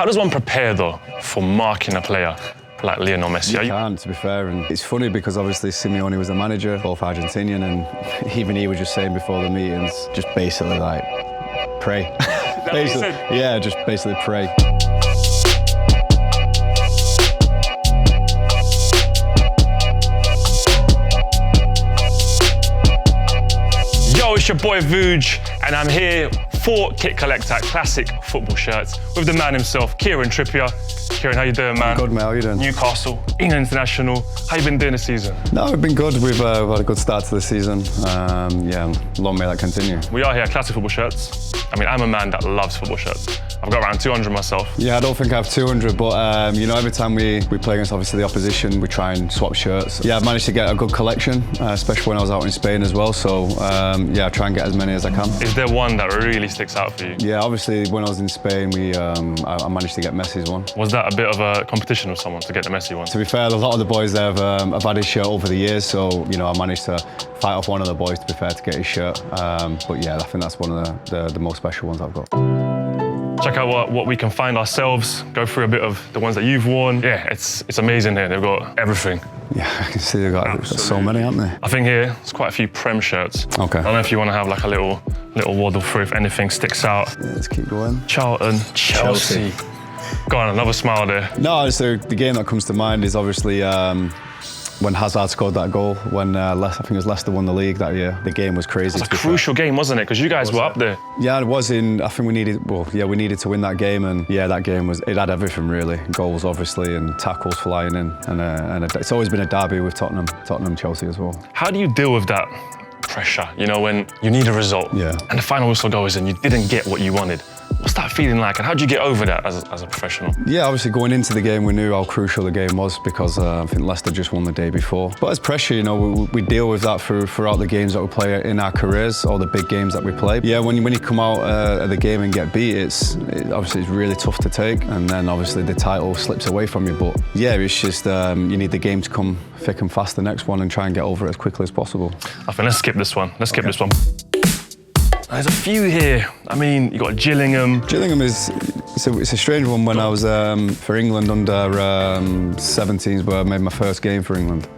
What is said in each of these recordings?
How does one prepare though for marking a player like Lionel Messi? You can't, to be fair, and it's funny because obviously Simeone was the manager, both Argentinian, and even he was just saying before the meetings, just basically like, pray. Basically, yeah, just basically pray. Yo, it's your boy Vuj, and I'm here for Kit Collector Classic Football Shirts with the man himself, Kieran Trippier. Kieran, how you doing, man? Good, mate. How you doing? Newcastle, England international. How you been doing this season? No, we've been good. We've had a good start to the season. Yeah, long may that continue. We are here at Classic Football Shirts. I mean, I'm a man that loves football shirts. I've got around 200 myself. Yeah, I don't think I have 200, but you know, every time we play against obviously the opposition, we try and swap shirts. Yeah, I've managed to get a good collection, especially when I was out in Spain as well. So yeah, I try and get as many as I can. Is there one that really sticks out for you? Yeah, obviously when I was in Spain, I managed to get Messi's one. Was that a bit of a competition with someone to get the Messi one? To be fair, a lot of the boys there have had his shirt over the years, so you know, I managed to fight off one of the boys, to be fair, to get his shirt. But yeah, I think that's one of the most special ones I've got. Check out what we can find ourselves, go through a bit of the ones that you've worn. Yeah, it's amazing here. They've got everything. Yeah, I can see they've got so many, haven't they? I think here, there's quite a few Prem shirts. Okay. I don't know if you want to have like a little waddle through if anything sticks out. Yeah, let's keep going. Charlton, Chelsea. Go on, another smile there. No, so the game that comes to mind is obviously when Hazard scored that goal, when I think it was Leicester won the league that year. The game was crazy. It was a crucial game, wasn't it? Because you guys were up there. Yeah, it was I think we needed to win that game, and yeah, that game it had everything really. Goals obviously, and tackles flying in, and it's always been a derby with Tottenham, Chelsea as well. How do you deal with that pressure, you know, when you need a result, yeah, and the final whistle goes and you didn't get what you wanted? What's that feeling like, and how do you get over that as a professional? Yeah, obviously going into the game, we knew how crucial the game was because I think Leicester just won the day before. But as pressure, you know, we deal with that throughout the games that we play in our careers, or the big games that we play. Yeah, when you come out of the game and get beat, obviously it's really tough to take, and then obviously the title slips away from you. But yeah, it's just you need the game to come thick and fast the next one and try and get over it as quickly as possible. I think let's skip this one. Let's skip this one. There's a few here. I mean, you got Gillingham. Gillingham it's a strange one. When I was for England under 17s, where I made my first game for England.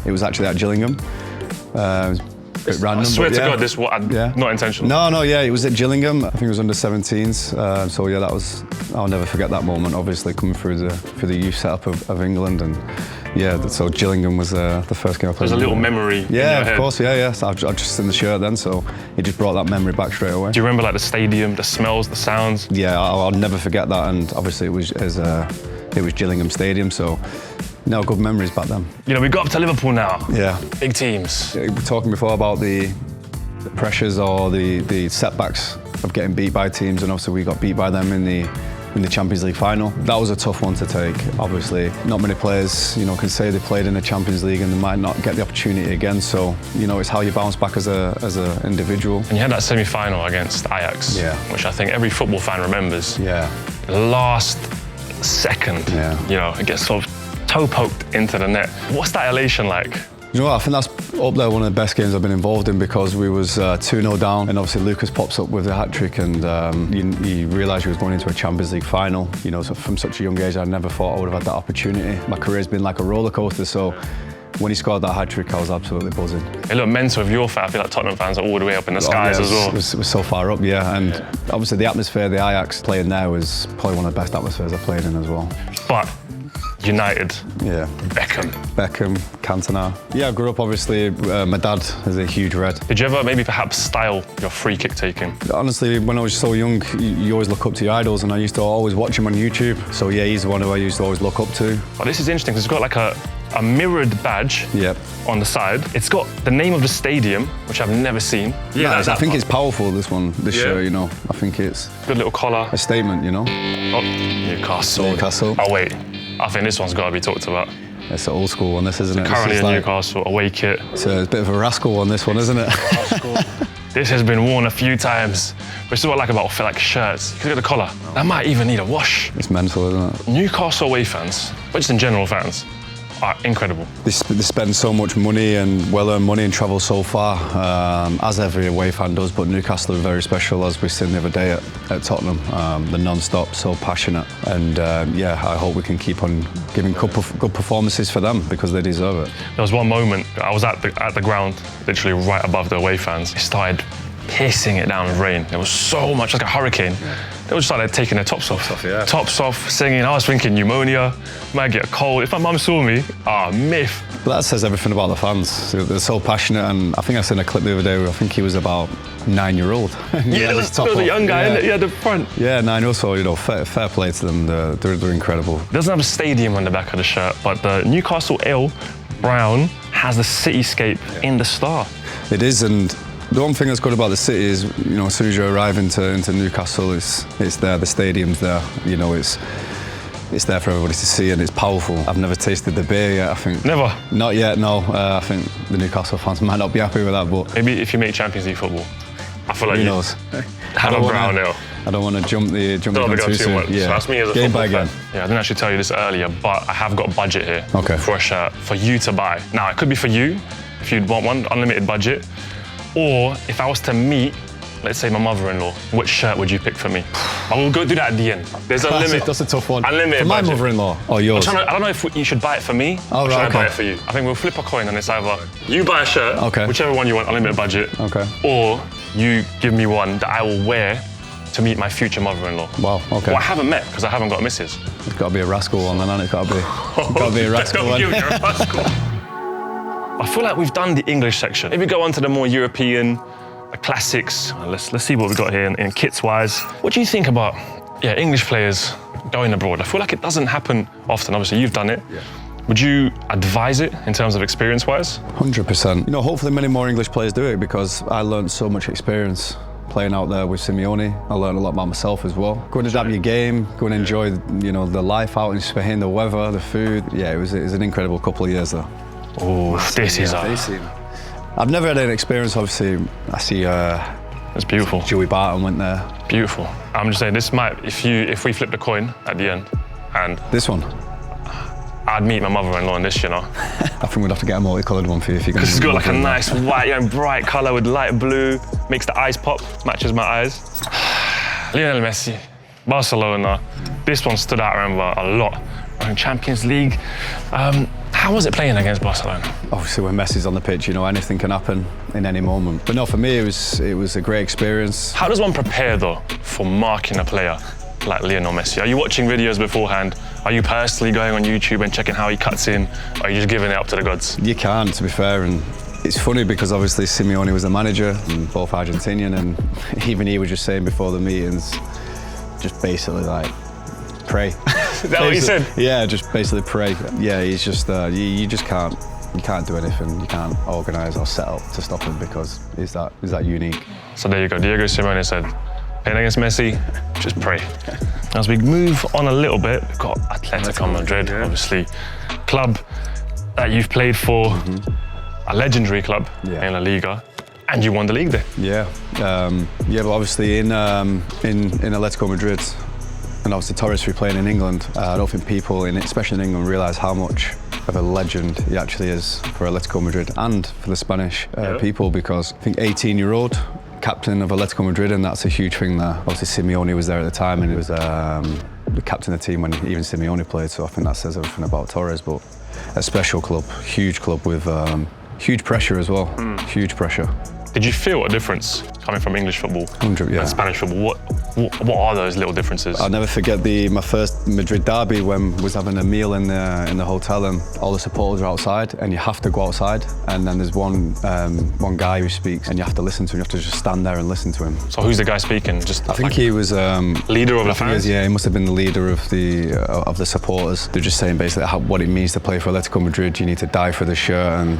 It was actually at Gillingham. It was a bit random. I swear to God, this was not intentional. No, yeah, it was at Gillingham. I think it was under 17s. So yeah, I'll never forget that moment. Obviously, coming through the youth setup of England, and yeah, so Gillingham was the first game I played. There's a little memory. Yeah, in your of course, yeah. So I've just seen the shirt then, so it just brought that memory back straight away. Do you remember like the stadium, the smells, the sounds? Yeah, I'll never forget that, and obviously it was Gillingham Stadium, so. No, good memories back then. You know, we got up to Liverpool now. Yeah. Big teams. We were talking before about the pressures or the setbacks of getting beat by teams, and obviously we got beat by them in the Champions League final. That was a tough one to take. Obviously, not many players, you know, can say they played in the Champions League and they might not get the opportunity again. So, you know, it's how you bounce back as an individual. And you had that semi-final against Ajax, which I think every football fan remembers. Yeah. Last second, you know, it gets sort of toe poked into the net. What's that elation like? You know what, I think that's up there one of the best games I've been involved in, because we was 2-0 down, and obviously Lucas pops up with a hat-trick, and you realise you was going into a Champions League final. You know, so from such a young age, I never thought I would have had that opportunity. My career's been like a roller coaster, so when he scored that hat-trick, I was absolutely buzzing. It looked mental with your fan. I feel like Tottenham fans are all the way up in the skies as well. It was so far up, and obviously the atmosphere, the Ajax playing there was probably one of the best atmospheres I've played in as well. But United, Beckham, Cantona. Yeah, I grew up obviously, my dad is a huge Red. Did you ever maybe perhaps style your free kick taking? Honestly, when I was so young, you always look up to your idols, and I used to always watch him on YouTube. So yeah, he's the one who I used to always look up to. Oh, this is interesting because it's got like a mirrored badge on the side. It's got the name of the stadium, which I've never seen. Yeah, I think it's powerful, this shirt, you know. I think it's... Good little collar. A statement, you know. Oh, Newcastle. Oh wait, I think this one's got to be talked about. It's an old school one, this, isn't it? Currently a Newcastle away kit. It's a bit of a rascal one, this one, isn't it? This has been worn a few times. Which is what I like about like shirts. You can look at the collar. That might even need a wash. It's mental, isn't it? Newcastle away fans, but just in general fans, are incredible. They spend so much money and well-earned money and travel so far, as every away fan does, but Newcastle are very special, as we seen the other day at Tottenham. They're non-stop, so passionate, and yeah, I hope we can keep on giving good performances for them, because they deserve it. There was one moment, I was at the ground, literally right above the away fans. It started pissing it down with rain. There was so much, like a hurricane. They all just started taking their tops off. Yeah. Tops off, singing. I was thinking pneumonia, might get a cold. If my mum saw me, myth. But that says everything about the fans. They're so passionate, and I think I seen a clip the other day where I think he was about 9-year-old. Yeah, there was a young guy in the front. Yeah, 9 or so, you know, fair play to them. They're incredible. It doesn't have a stadium on the back of the shirt, but the Newcastle Ale Brown has the cityscape in the star. It is, and the one thing that's good about the city is, you know, as soon as you arrive into Newcastle, it's there, the stadium's there, you know, it's there for everybody to see, and it's powerful. I've never tasted the beer yet, I think. Never? Not yet, no. I think the Newcastle fans might not be happy with that, but... Maybe if you make Champions League football, I feel like who knows? Have a brown ale. I don't want to jump the gun too soon. much. Yeah. So that's me as a game football by game. fan. Yeah, I didn't actually tell you this earlier, but I have got a budget here for a shirt for you to buy. Now, it could be for you, if you'd want one, unlimited budget. Or if I was to meet, let's say my mother-in-law, which shirt would you pick for me? I will go do that at the end. There's a limit. That's a tough one. Unlimited for my budget. mother-in-law or yours? I don't know if you should buy it for me or should I buy it for you. I think we'll flip a coin and it's either you buy a shirt, whichever one you want, unlimited budget, or you give me one that I will wear to meet my future mother-in-law. Wow, okay. Well, I haven't met because I haven't got a missus. It's got to be a rascal one then, hasn't it? It's got to be a rascal one. Give me a rascal. I feel like we've done the English section. Maybe go on to the more European, the classics. Let's see what we've got here in kits-wise. What do you think about English players going abroad? I feel like it doesn't happen often. Obviously, you've done it. Yeah. Would you advise it in terms of experience-wise? 100%. You know, hopefully many more English players do it, because I learned so much experience playing out there with Simeone. I learned a lot about myself as well. Go and adapt your game, go and enjoy, you know, the life out in Spain, the weather, the food. Yeah, it was an incredible couple of years there. Oh, this is I've never had an experience, obviously. I see it's beautiful. Joey Barton went there. Beautiful. I'm just saying, this might, if we flip the coin at the end, and this one, I'd meet my mother-in-law in this, you know. I think we'd have to get a multicoloured one for you if you can. Because it's got like a nice white, bright colour with light blue, makes the eyes pop, matches my eyes. Lionel Messi, Barcelona. This one stood out, I remember, a lot. Champions League. How was it playing against Barcelona? Obviously, when Messi's on the pitch, you know, anything can happen in any moment. But no, for me, it was a great experience. How does one prepare, though, for marking a player like Lionel Messi? Are you watching videos beforehand? Are you personally going on YouTube and checking how he cuts in? Or are you just giving it up to the gods? You can, to be fair. And it's funny because obviously Simeone was the manager, and both Argentinian, and even he was just saying before the meetings, just basically like, pray. Is that what he said? Yeah, just basically pray. Yeah, he's just, you just can't do anything. You can't organise or set up to stop him, because he's that unique. So there you go, Diego Simeone said, playing against Messi, just pray. As we move on a little bit, we've got Atletico Madrid, obviously, club that you've played for, a legendary club in La Liga, and you won the league there. Yeah, but obviously in Atletico Madrid, and obviously Torres playing in England, I don't think people, especially in England, realise how much of a legend he actually is for Atletico Madrid and for the Spanish people, because I think 18-year-old captain of Atletico Madrid, and that's a huge thing there. Obviously Simeone was there at the time, and he was the captain of the team when even Simeone played, so I think that says everything about Torres. But a special club with huge pressure as well, huge pressure. Did you feel a difference coming from English football 100, and Spanish football? What are those little differences? I'll never forget my first Madrid derby, when I was having a meal in the hotel, and all the supporters are outside, and you have to go outside, and then there's one guy who speaks, and you have to listen to him. You have to just stand there and listen to him. So who's the guy speaking? I think he was leader of the fans. He must have been the leader of the supporters. They're just saying basically what it means to play for Atletico Madrid. You need to die for the shirt, and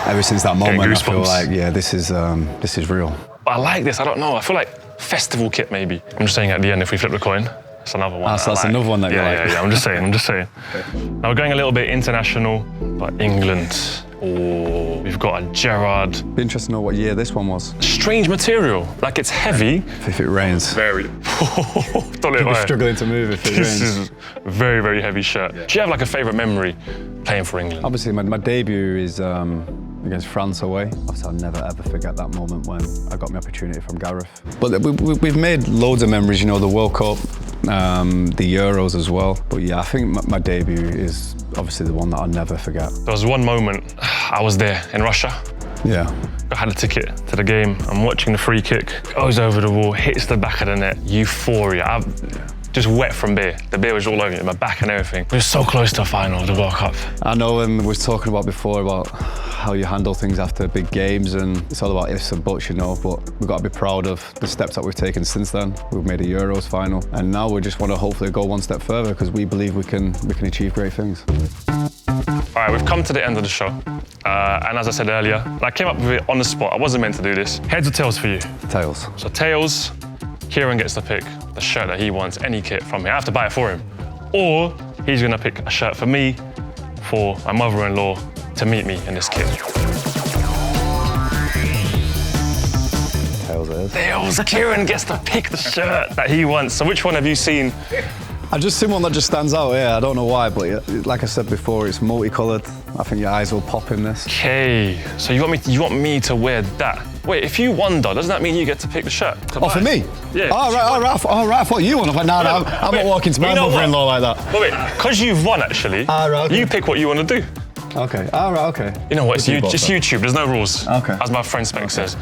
ever since that moment, I feel like, this is real. I like this. I don't know. I feel like festival kit, maybe. I'm just saying at the end, if we flip the coin, it's another one. So that's another one that you like. Yeah, I'm just saying. Now we're going a little bit international, but England, Oh, we've got a Gerrard. Be interesting to know what year this one was. Strange material, like it's heavy. If it rains. Very. You'll be struggling to move if it rains. This is a very, very heavy shirt. Yeah. Do you have like a favourite memory playing for England? Obviously, my debut is against France away. Obviously, I'll never ever forget that moment when I got my opportunity from Gareth. But we've made loads of memories, you know, the World Cup, the Euros as well. But yeah, I think my debut is obviously the one that I'll never forget. There was one moment, I was there in Russia. Yeah. I had a ticket to the game. I'm watching the free kick, goes over the wall, hits the back of the net. Euphoria. I'm just wet from beer. The beer was all over me, my back and everything. We were so close to a final of the World Cup. I know, and we was talking about before about how you handle things after big games, and it's all about ifs and buts, you know, but we've got to be proud of the steps that we've taken since then. We've made a Euros final, and now we just want to hopefully go one step further because we believe we can achieve great things. All right, we've come to the end of the show. And as I said earlier, I came up with it on the spot. I wasn't meant to do this. Heads or tails for you? Tails. So tails, Kieran gets to pick the shirt that he wants, any kit from me. I have to buy it for him. Or he's gonna pick a shirt for me, for my mother-in-law to meet me in this kit. Tails it is. Tails, Kieran gets to pick the shirt that he wants. So which one have you seen? I've just seen one that just stands out here. I don't know why, but like I said before, it's multicoloured. I think your eyes will pop in this. Okay, so you want me to wear that? Wait, if you won though, doesn't that mean you get to pick the shirt? Oh, for me? Yeah. All right, I thought you won. I'm like, no, I'm not walking to my mother-in-law like that. Wait, because you've won actually, okay. You pick what you want to do. Okay, all right, okay. You know what, it's YouTube, there's no rules. Okay. As my friend Spec says.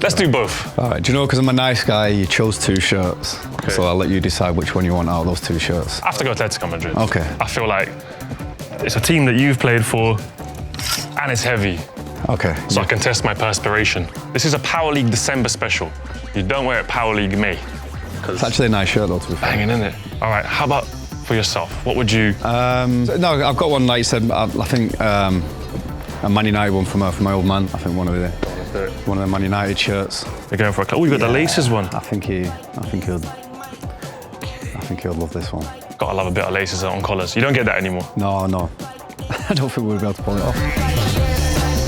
Let's do both. All right, do you know, because I'm a nice guy, you chose 2 shirts. Okay. So I'll let you decide which one you want out of those 2 shirts. I have to go Atletico Madrid. Okay. I feel like it's a team that you've played for, and it's heavy. Okay. So I can test my perspiration. This is a Power League December special. You don't wear it Power League May. It's actually a nice shirt though, to be fair. Banging, isn't it? All right, how about for yourself? What would you? No, I've got one, like you said, I think a Man United one for my old man. I think one of the Man United shirts. You're going for a... Oh, you got the laces one. I think he'll love this one. Gotta love a bit of laces on collars. You don't get that anymore. No. I don't think we'll be able to pull it off.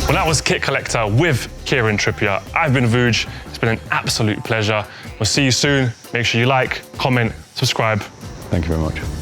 Well, that was Kit Collector with Kieran Trippier. I've been Vuj. It's been an absolute pleasure. We'll see you soon. Make sure you like, comment, subscribe. Thank you very much.